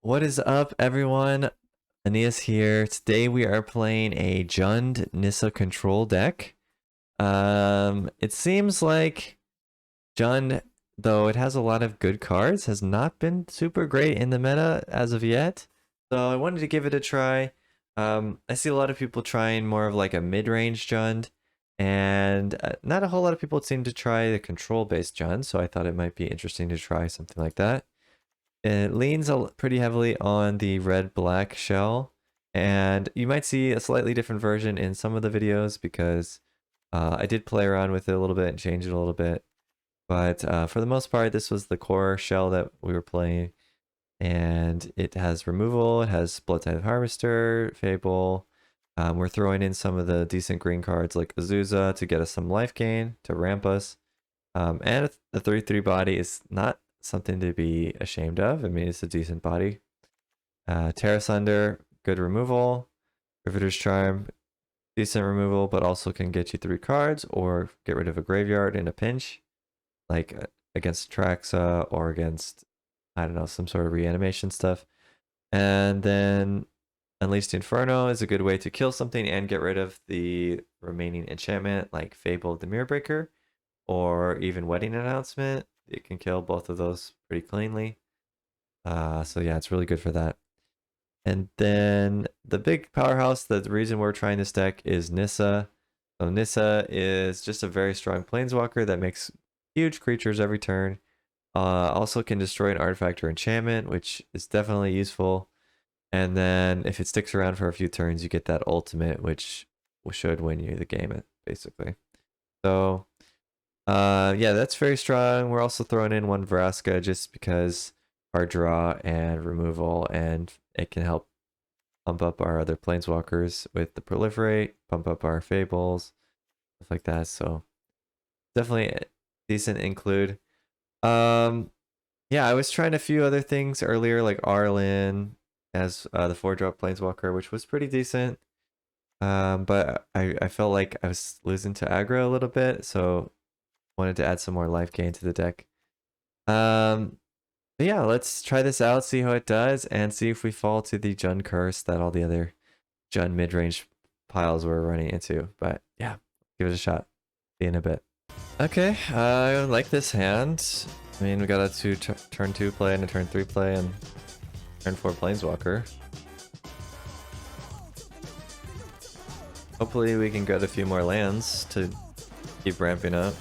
What is up, everyone? Aeneas here. Today we are playing a Jund Nissa control deck. It seems like Jund, though it has a lot of good cards, has not been super great in the meta as of yet. So I wanted to give it a try. I see a lot of people trying more of like a mid-range Jund, and not a whole lot of people seem to try the control-based Jund, so I thought it might be interesting to try something like that. It leans pretty heavily on the red-black shell, and you might see a slightly different version in some of the videos because I did play around with it a little bit and change it a little bit. But for the most part, this was the core shell that we were playing, and it has removal, it has Blood-Tithe Harvester, Fable. We're throwing in some of the decent green cards like Azusa to get us some life gain, to ramp us. And the 3/3 body is not something to be ashamed of. I mean, it's a decent body. Terra Sunder, good removal. Riveter's Charm, decent removal, but also can get you 3 cards or get rid of a graveyard in a pinch, like against Traxa or against, I don't know, some sort of reanimation stuff. And then Unleashed Inferno is a good way to kill something and get rid of the remaining enchantment, like Fable of the Mirror Breaker, or even Wedding Announcement. It can kill both of those pretty cleanly. So yeah, it's really good for that. And then the big powerhouse, the reason we're trying this deck is Nissa. So Nissa is just a very strong planeswalker that makes huge creatures every turn. Also can destroy an artifact or enchantment, which is definitely useful. And then if it sticks around for a few turns, you get that ultimate, which should win you the game, basically. So yeah, that's very strong. We're also throwing in one Vraska just because card draw and removal, and it can help pump up our other planeswalkers with the proliferate, pump up our fables, stuff like that. So definitely a decent include. Yeah, I was trying a few other things earlier, like Arlen as the 4-drop planeswalker, which was pretty decent. But I felt like I was losing to aggro a little bit, so wanted to add some more life gain to the deck. But yeah, let's try this out, see how it does, and see if we fall to the Jund curse that all the other Jund mid-range piles were running into. But yeah, give it a shot. See you in a bit. Okay, I like this hand. I mean, we got a turn 2 play and a turn 3 play and turn 4 planeswalker. Hopefully we can get a few more lands to keep ramping up.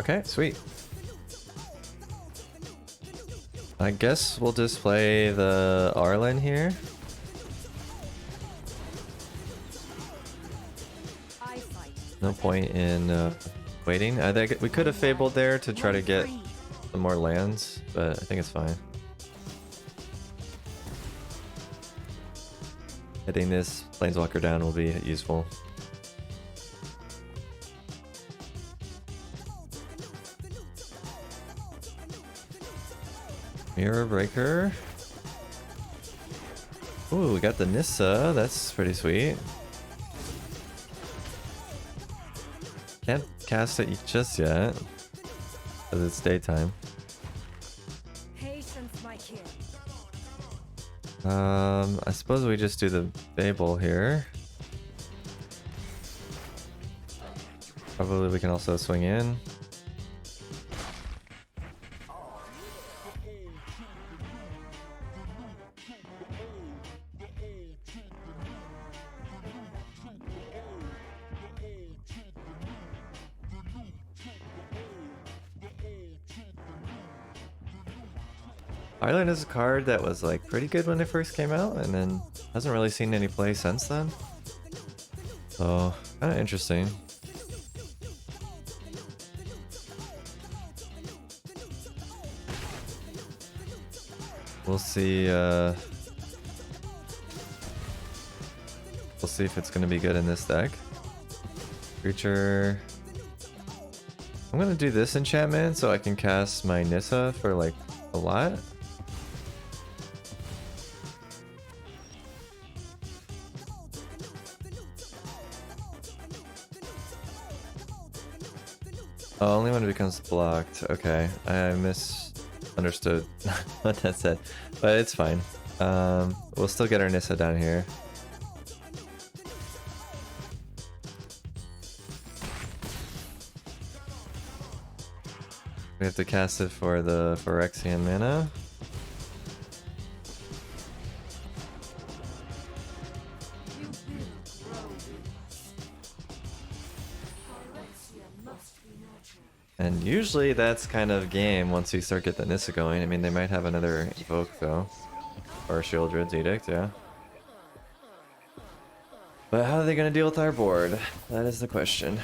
Okay, sweet. I guess we'll just play the Arlen here. No point in waiting. I think we could have fabled there to try to get some more lands, but I think it's fine. Hitting this planeswalker down will be useful. Mirror Breaker. Ooh, we got the Nissa. That's pretty sweet. Can't cast it just yet because it's daytime. I suppose we just do the Fable here. Probably we can also swing in. Ireland is a card that was like pretty good when it first came out and then hasn't really seen any play since then. So, kind of interesting. We'll see if it's going to be good in this deck. Creature. I'm going to do this enchantment so I can cast my Nissa for like a lot. Oh, only when it becomes blocked. Okay, I misunderstood what that said, but it's fine. We'll still get our Nissa down here. We have to cast it for the Phyrexian mana. And usually that's kind of game once you start getting the Nissa going. I mean, they might have another Evoke though. Or Shieldred's Edict, yeah. But how are they gonna deal with our board? That is the question.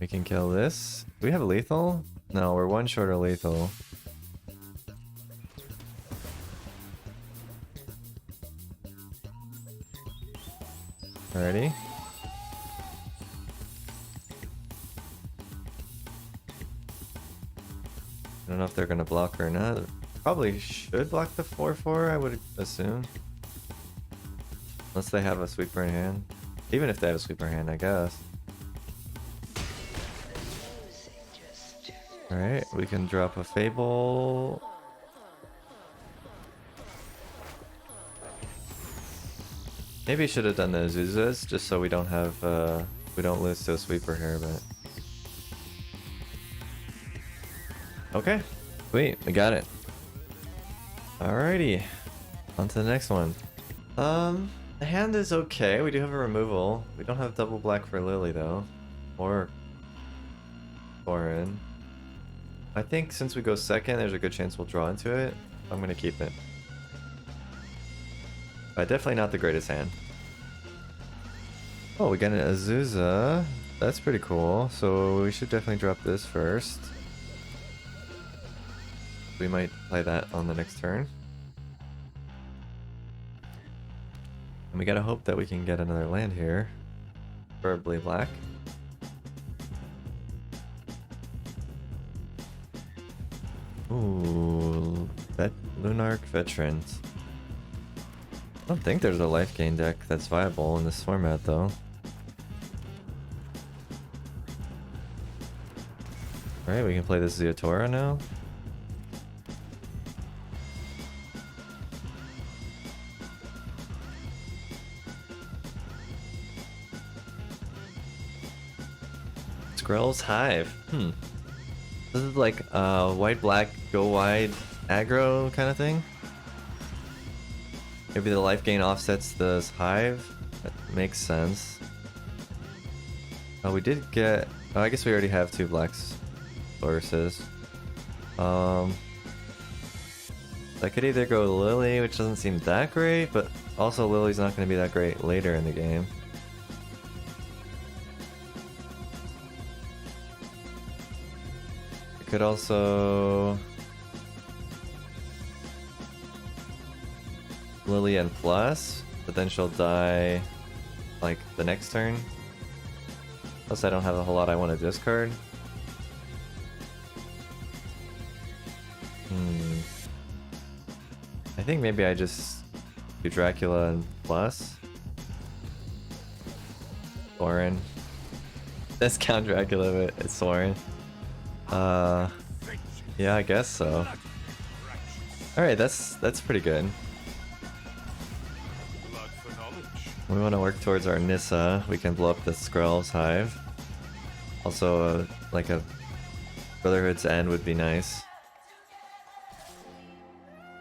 We can kill this. Do we have a lethal? No, we're one short of lethal. Alrighty. I don't know if they're gonna block or not. Probably should block the 4/4, I would assume. Unless they have a sweeper in hand. Even if they have a sweeper in hand, I guess. Alright, we can drop a Fable. Maybe should have done the Azuzas just so we don't have we don't lose to a sweeper here, but okay. Sweet, we got it. Alrighty. On to the next one. The hand is okay. We do have a removal. We don't have double black for Lily though. Or Thorin. I think since we go second, there's a good chance we'll draw into it. I'm gonna keep it. But definitely not the greatest hand. Oh, we got an Azusa. That's pretty cool. So we should definitely drop this first. We might play that on the next turn. And we gotta hope that we can get another land here. Preferably black. Ooh, Lunarch Veterans. I don't think there's a life gain deck that's viable in this format though. Alright, we can play this Zeotora now. Skrell's Hive. This is like white black go wide aggro kind of thing. Maybe the life gain offsets the Hive. That makes sense. Oh, we did get. Oh, I guess we already have two blacks sources. That could either go Lily, which doesn't seem that great, but also Lily's not going to be that great later in the game. Could also Lily and plus, but then she'll die like the next turn. Plus I don't have a whole lot I want to discard. I think maybe I just do Dracula and plus. Thorin. Discount Dracula, but it's Thorin. Yeah, I guess so. Alright, that's pretty good. We want to work towards our Nissa. We can blow up the Skrell's Hive. Also, like a Brotherhood's End would be nice.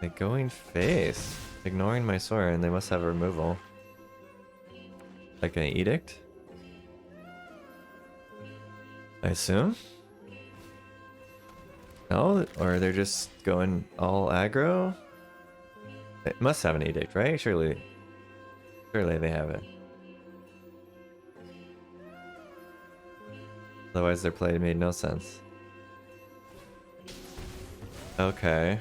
Like going face. Ignoring my sword, and they must have a removal. Like an Edict? I assume? No? Or they're just going all aggro? It must have an Edict, right? Surely they have it. Otherwise their play made no sense. Okay.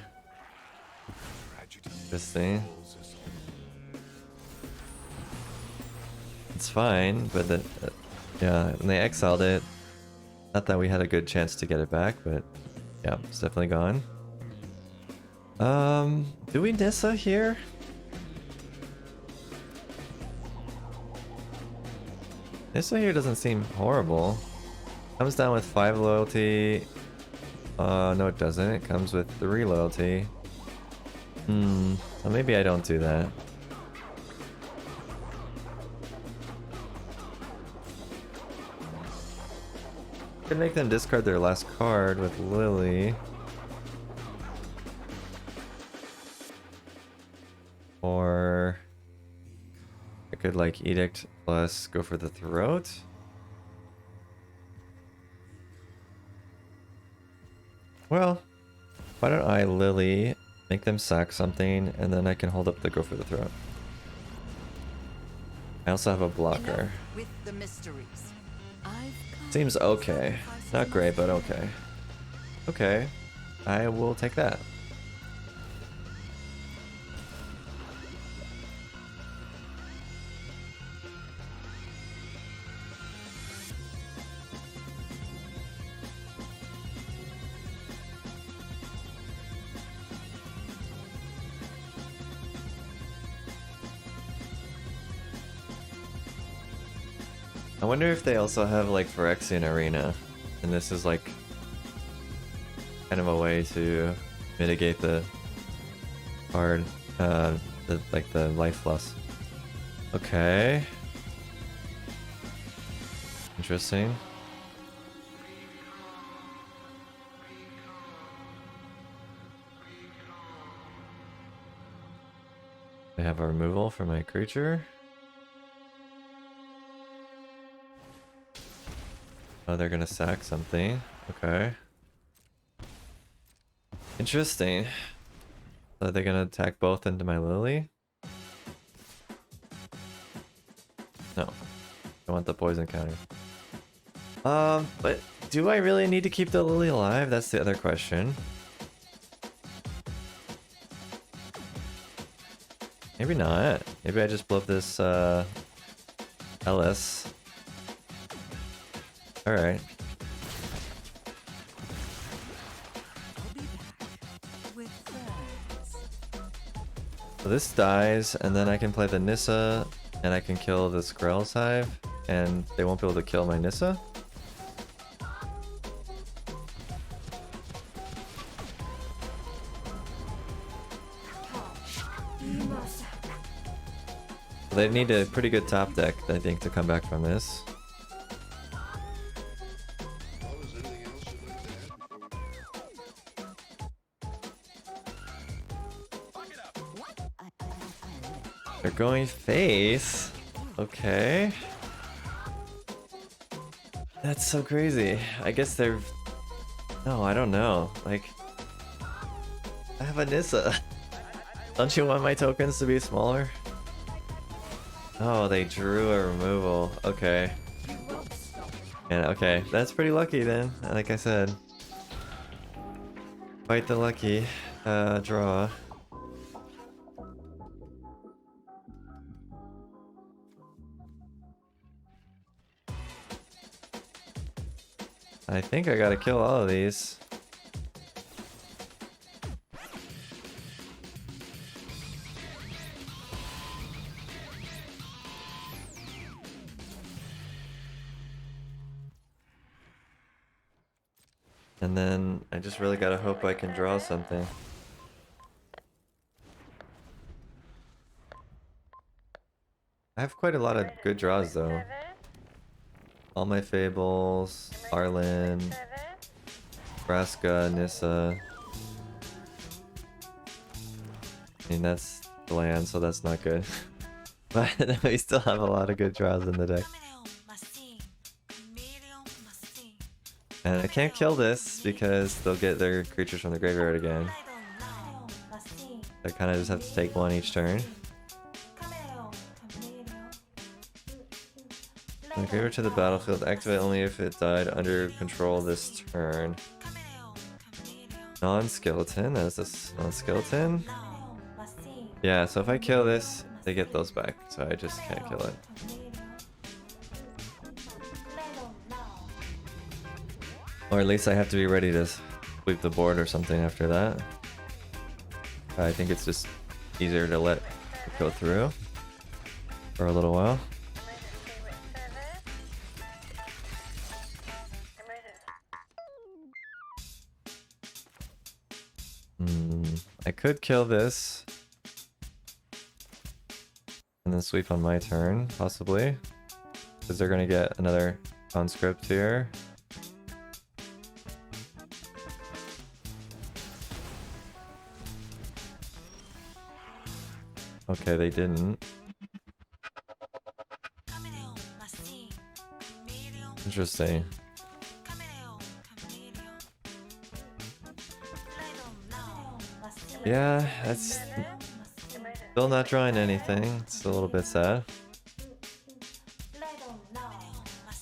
Interesting. It's fine, but then, yeah, when they exiled it, not that we had a good chance to get it back, but yeah, it's definitely gone. Do we Nissa here? This one here doesn't seem horrible. Comes down with 5 loyalty. No it doesn't. It comes with 3 loyalty. So maybe I don't do that. Could make them discard their last card with Lily. Or I could like Edict plus go for the throat. Well, why don't I Lily, make them sack something, and then I can hold up the go for the throat. I also have a blocker. With the mysteries. Seems okay. Not great, but okay. Okay, I will take that. I wonder if they also have like Phyrexian Arena, and this is like kind of a way to mitigate the card, the life loss. Okay. Interesting. I have a removal for my creature. Oh, they're gonna sack something. Okay. Interesting. So they're gonna attack both into my Lily? No. I want the poison counter. But do I really need to keep the Lily alive? That's the other question. Maybe not. Maybe I just blow up this LS. Alright. So this dies, and then I can play the Nissa, and I can kill the Skrell's Hive, and they won't be able to kill my Nissa. They need a pretty good top deck, I think, to come back from this. They're going face. Okay. That's so crazy. I guess they're... No, I don't know. Like... I have a Nissa. Don't you want my tokens to be smaller? Oh, they drew a removal. Okay. And okay, that's pretty lucky then, like I said. Quite the lucky draw. I think I gotta kill all of these. And then I just really gotta hope I can draw something. I have quite a lot of good draws though. All my Fables, Arlen, Vraska, Nissa. I mean, that's bland, so that's not good. But we still have a lot of good draws in the deck. And I can't kill this because they'll get their creatures from the graveyard again. I kind of just have to take one each turn. From the graveyard to the battlefield, activate only if it died under control this turn. Non-skeleton, that's a non-skeleton. Yeah, so if I kill this, they get those back, so I just can't kill it. Or at least I have to be ready to sweep the board or something after that. I think it's just easier to let it go through for a little while. I could kill this. And then sweep on my turn, possibly. Because they're gonna get another conscript here. Okay, they didn't. Interesting. Yeah, that's still not drawing anything. It's a little bit sad.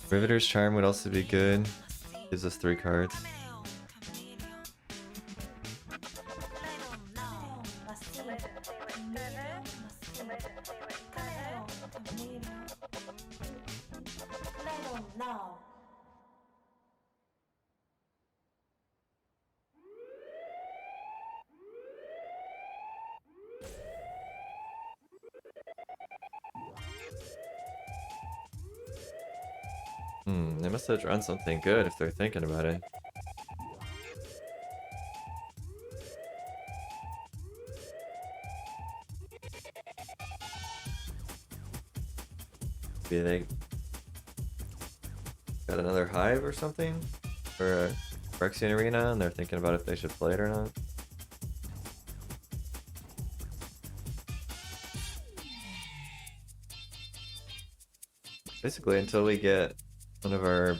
Riveter's Charm would also be good. Gives us 3 cards. They must have drawn something good if they're thinking about it. Maybe they got another Hive or something? Or a Phyrexian Arena and they're thinking about if they should play it or not. Basically, until we get one of our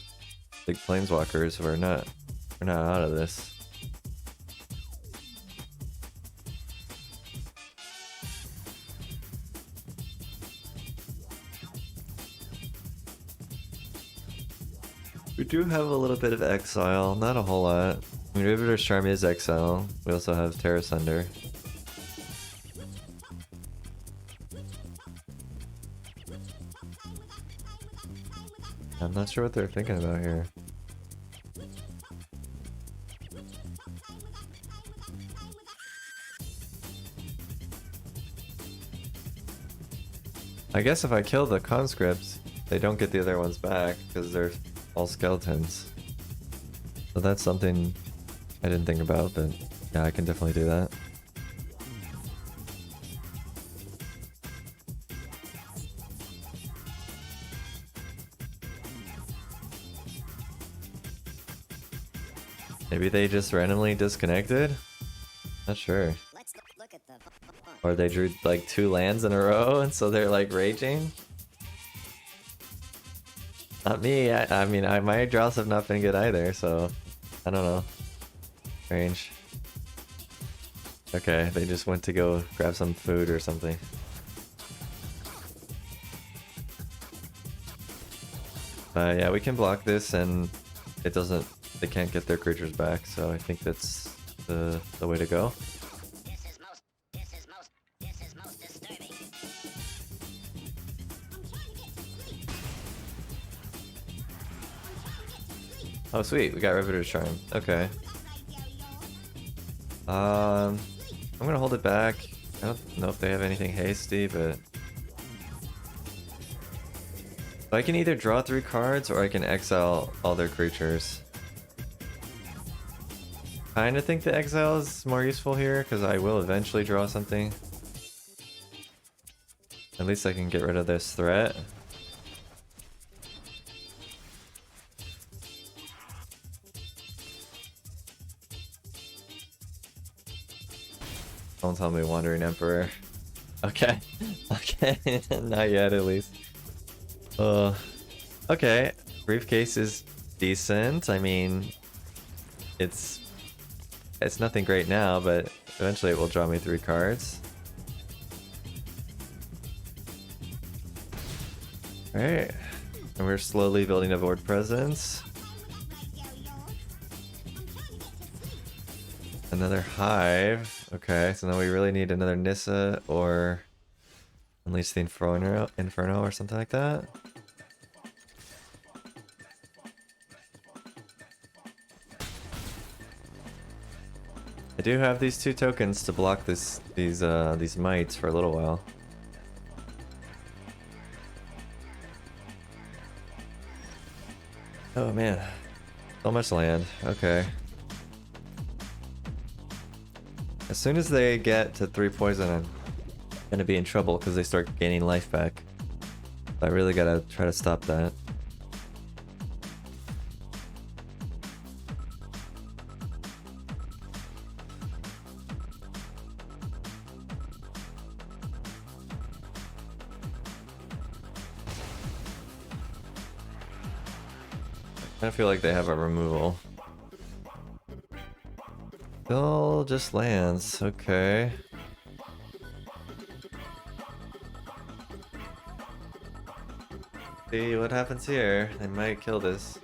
big planeswalkers, we're not out of this. We do have a little bit of exile, not a whole lot. I mean, Riveter's Charm is exile. We also have Terra Sunder. I'm not sure what they're thinking about here. I guess if I kill the conscripts, they don't get the other ones back because they're all skeletons. So that's something I didn't think about, but yeah, I can definitely do that. Maybe they just randomly disconnected? Not sure. Or they drew like 2 lands in a row and so they're like raging? Not me. I mean, my draws have not been good either, so I don't know. Strange. Okay, they just went to go grab some food or something. Yeah, we can block this and it doesn't, they can't get their creatures back, so I think that's the way to go. Oh sweet, we got Riveter's Charm. Okay. I'm gonna hold it back. I don't know if they have anything hasty, but I can either draw 3 cards or I can exile all their creatures. Kinda think the exile is more useful here because I will eventually draw something. At least I can get rid of this threat. Don't tell me Wandering Emperor. Okay. Okay. Not yet, at least. Okay. Briefcase is decent. I mean, it's nothing great now, but eventually it will draw me 3 cards. Alright. And we're slowly building a board presence. Another Hive. Okay, so now we really need another Nissa or Unleash the Inferno or something like that. I do have these 2 tokens to block these mites for a little while. Oh man, so much land. Okay. As soon as they get to 3 poison, I'm gonna be in trouble because they start gaining life back. I really gotta try to stop that. I feel like they have a removal. Still just lands, okay. See what happens here. They might kill this.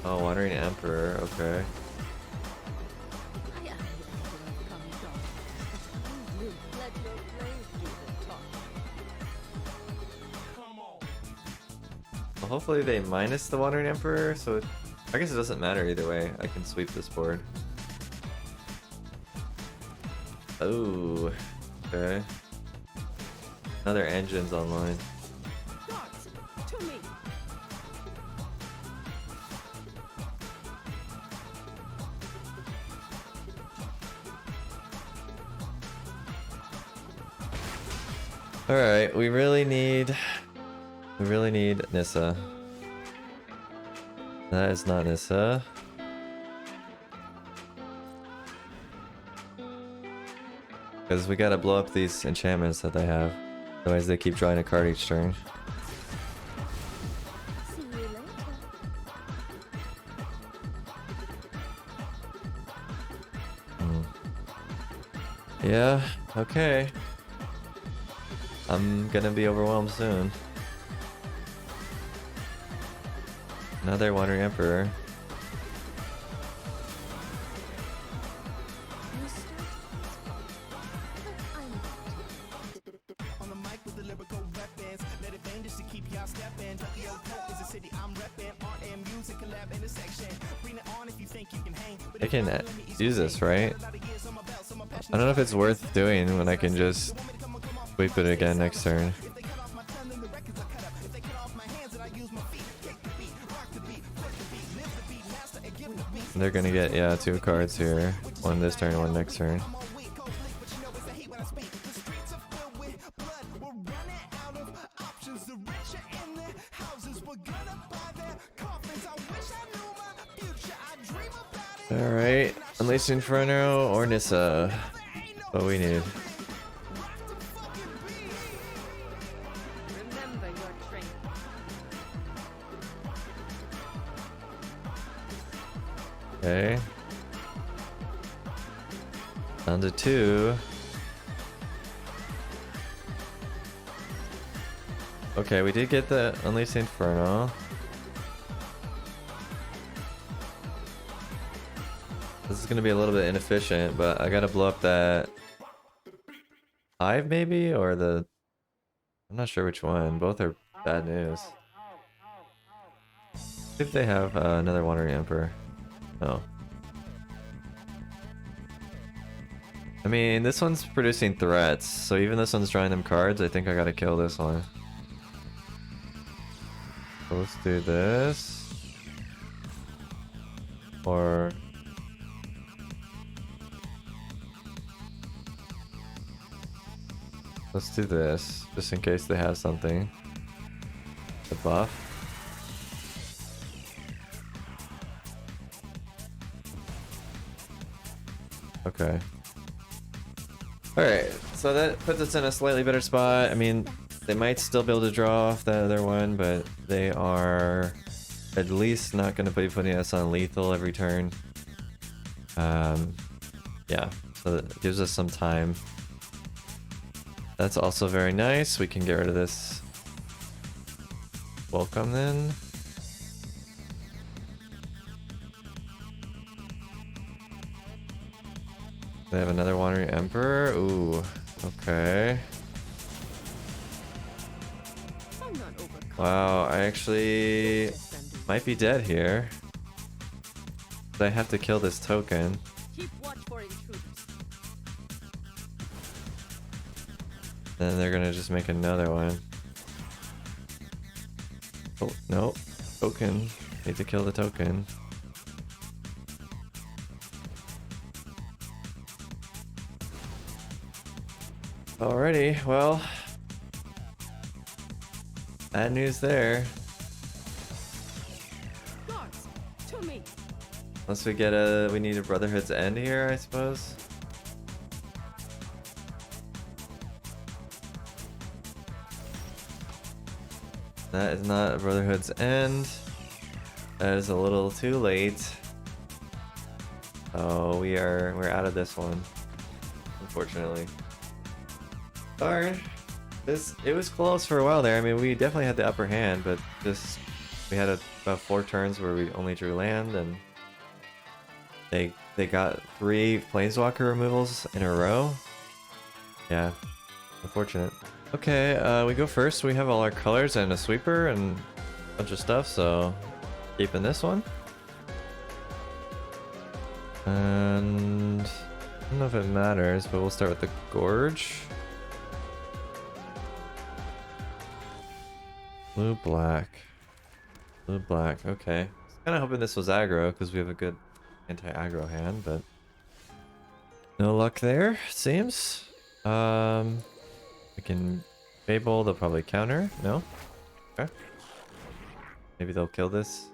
Oh, Wandering Emperor, okay. Well, hopefully they minus the Wandering Emperor, so I guess it doesn't matter either way. I can sweep this board. Oh, okay. Another engine's online. Alright, we really need Nissa. That is not Nissa. Because we gotta blow up these enchantments that they have. Otherwise they keep drawing a card each turn. Yeah, okay. I'm gonna be overwhelmed soon. Another Wandering Emperor. I can use this, right? I don't know if it's worth doing when I can just sweep it again next turn. They're gonna get, yeah, 2 cards here. One this turn, one next turn. Alright, Unleashed Inferno or Nissa. What we need. Okay. Down to 2. Okay, we did get the Unleashed Inferno. This is gonna be a little bit inefficient, but I gotta blow up that Hive maybe, or the... I'm not sure which one. Both are bad news. If they have another Wandering Emperor. No. I mean, this one's producing threats, so even this one's drawing them cards. I think I gotta kill this one. So let's do this. Or... let's do this, just in case they have something. The buff. Okay. Alright, so that puts us in a slightly better spot. I mean, they might still be able to draw off the other one, but they are at least not going to be putting us on lethal every turn. Yeah, so that gives us some time. That's also very nice. We can get rid of this. Welcome then. They have another Wandering Emperor. Ooh, okay. Wow, I actually might be dead here. But I have to kill this token. Then they're gonna just make another one. Oh, no. Token. Need to kill the token. Alrighty, well, bad news there. Guards, to me. Unless we need a Brotherhood's End here, I suppose. That is not a Brotherhood's End. That is a little too late. Oh, we're out of this one, unfortunately. Darn. It was close for a while there. I mean, we definitely had the upper hand, but we had about 4 turns where we only drew land, and they got 3 Planeswalker removals in a row. Yeah, unfortunate. Okay, we go first. We have all our colors and a sweeper and a bunch of stuff, so keeping this one. And I don't know if it matters, but we'll start with the Gorge. Blue black. Blue black, okay. Kinda hoping this was aggro because we have a good anti-aggro hand, but no luck there, it seems. We can Fable, they'll probably counter. No? Okay. Maybe they'll kill this.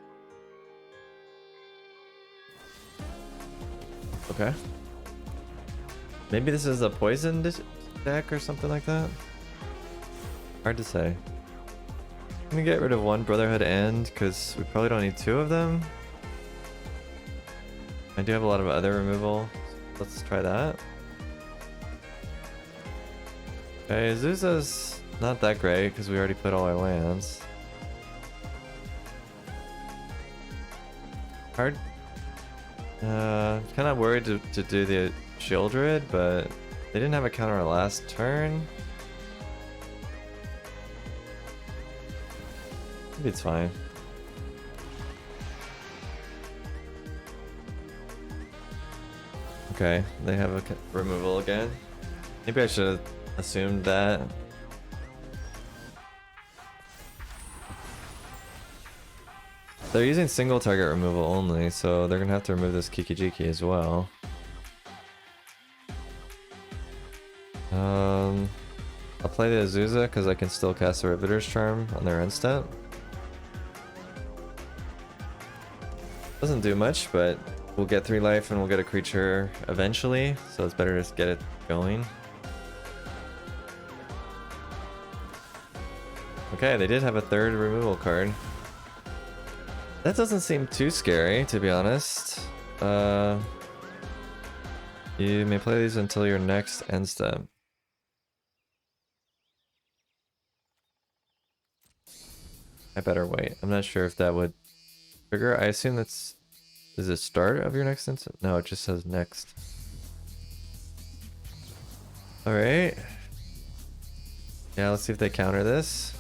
Okay. Maybe this is a poisoned deck or something like that? Hard to say. I'm gonna get rid of 1 Brotherhood End because we probably don't need 2 of them. I do have a lot of other removal. So let's try that. Okay, Azusa's not that great because we already put all our lands. Hard. Kind of worried to do the Shieldred, but they didn't have a counter last turn. Maybe it's fine. Okay, they have a removal again. Maybe I should have assumed that. They're using single target removal only, so they're gonna have to remove this Kikijiki as well. I'll play the Azusa because I can still cast the Riveter's Charm on their end step. Doesn't do much, but we'll get 3 life and we'll get a creature eventually, so it's better to get it going. Okay, they did have a 3rd removal card. That doesn't seem too scary, to be honest. You may play these until your next end step. I better wait. I'm not sure if that would trigger. I assume that's... Is it start of your next end step? No, it just says next. Alright. Yeah, let's see if they counter this.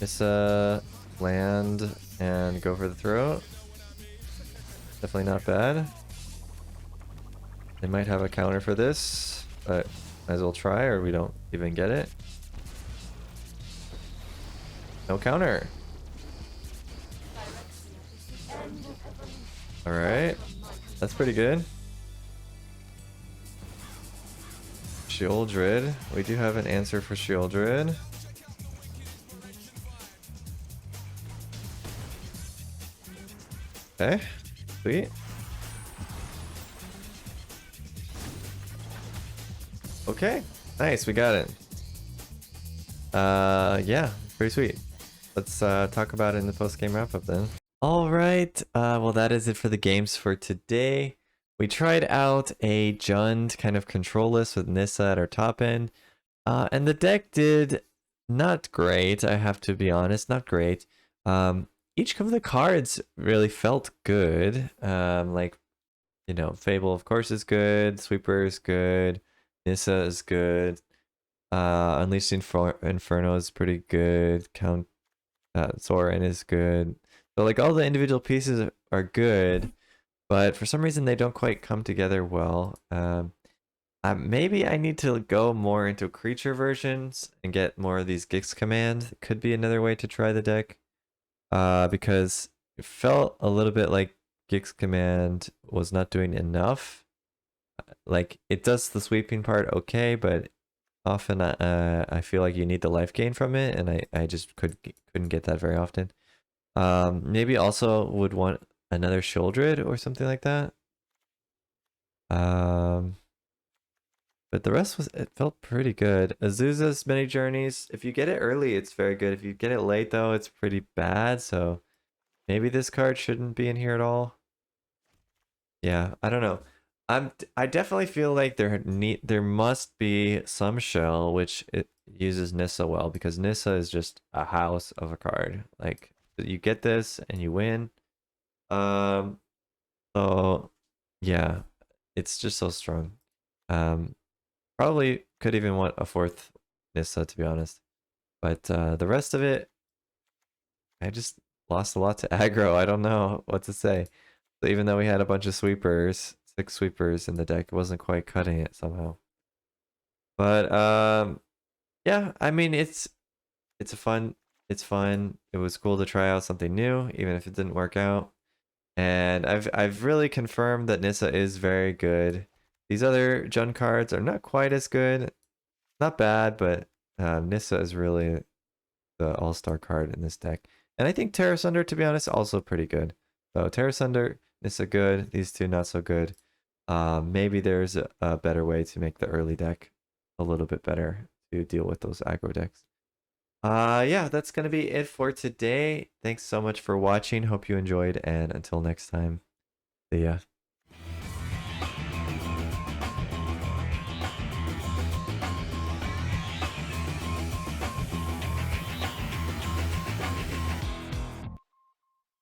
Nissa, land, and go for the throat. Definitely not bad. They might have a counter for this, but might as well try, or we don't even get it. No counter. Alright. That's pretty good. Shieldred. We do have an answer for Shieldred. Okay. Sweet. Okay. Nice, we got it. Yeah, pretty sweet. Let's talk about it in the post-game wrap-up then. Alright, well that is it for the games for today. We tried out a Jund kind of control list with Nissa at our top end. And the deck did not great, I have to be honest, not great. Each of the cards really felt good. Like, you know, Fable of course is good, Sweeper is good, Nissa is good. Unleashed Inferno is pretty good. Count Sorin is good. So like all the individual pieces are good, but for some reason they don't quite come together well. Maybe I need to go more into creature versions and get more of these Gix command. Could be another way to try the deck. Because it felt a little bit like Gix command was not doing enough. Like it does the sweeping part okay, but often I feel like you need the life gain from it, and I just couldn't get that very often. Maybe also would want another Shieldred or something like that. Um, but the rest was it felt pretty good. Azusa's many journeys. If you get it early, it's very good. If you get it late though, it's pretty bad. So maybe this card shouldn't be in here at all. Yeah, I don't know. I definitely feel like there must be some shell which it uses Nissa well, because Nissa is just a house of a card. Like you get this and you win. Um so yeah, it's just so strong. Um Probably could even want a fourth Nissa, to be honest. But the rest of it, I just lost a lot to aggro. I don't know what to say. So even though we had a bunch of sweepers, 6 sweepers in the deck, it wasn't quite cutting it somehow. But yeah, I mean it's a fun it's fun. It was cool to try out something new, even if it didn't work out. And I've really confirmed that Nissa is very good. These other Jund cards are not quite as good. Not bad, but Nissa is really the all-star card in this deck. And I think Terra Sunder, to be honest, also pretty good. So Terra Sunder, Nissa good, these two not so good. Maybe there's a better way to make the early deck a little bit better to deal with those aggro decks. Yeah, that's gonna be it for today. Thanks so much for watching. Hope you enjoyed, and until next time, see ya.